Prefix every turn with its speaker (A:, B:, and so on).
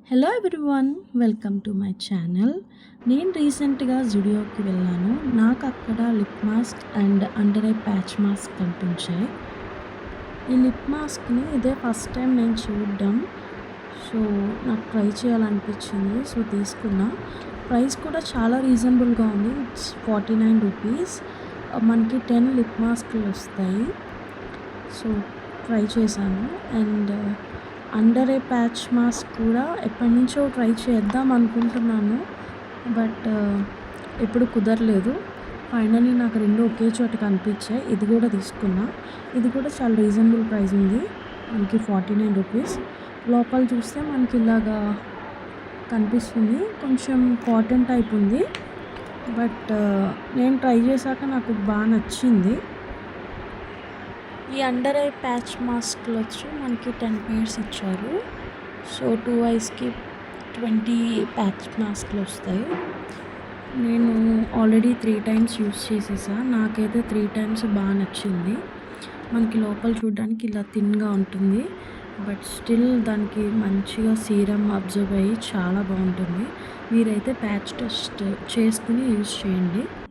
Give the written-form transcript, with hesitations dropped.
A: Hello everyone, welcome to my channel. నేను రీసెంట్గా జుడియోకి వెళ్ళాను. నాకు అక్కడ lip mask and under eye patch mask కనిపించాయి. ఈ లిప్ మాస్క్ని ఇదే ఫస్ట్ టైం నేను చూడడం. సో నాకు ట్రై చేయాలనిపించింది. సో తీసుకున్నా. ప్రైస్ కూడా చాలా రీజనబుల్గా ఉంది. It's 49 rupees. మనకి 10 లిప్ మాస్క్లు వస్తాయి. సో ట్రై చేశాను. And under eye patch mask కూడా ఎప్పటినుంచో ట్రై చేద్దాం అనుకుంటున్నాను. బట్ ఎప్పుడు కుదరలేదు. ఫైనల్లీ నాకు రెండు ఒకే చోట కనిపించాయి. ఇది కూడా తీసుకున్నా. ఇది కూడా చాలా రీజనబుల్ ప్రైస్ ఉంది. మనకి 49 రూపీస్. లోపల చూస్తే మనకి ఇలాగా కనిపిస్తుంది. కొంచెం కాటన్ టైప్ ఉంది. బట్ నేను ట్రై చేశాక నాకు బాగా నచ్చింది. ఈ అండర్ ఐ ప్యాచ్ మాస్క్లు వచ్చి మనకి 10 పేర్స్ ఇచ్చారు. సో 2 ఐస్కి 20 ప్యాచ్ మాస్క్లు వస్తాయి. నేను ఆల్రెడీ 3 టైమ్స్ యూస్ చేసేసా. నాకైతే 3 టైమ్స్ బాగా నచ్చింది. మనకి లోపల చూడడానికి ఇలా థిన్గా ఉంటుంది. బట్ స్టిల్ దానికి మంచిగా సీరం అబ్జర్వ్ అయ్యి చాలా బాగుంటుంది. మీరైతే ప్యాచ్ టెస్ట్ చేసుకుని యూస్ చేయండి.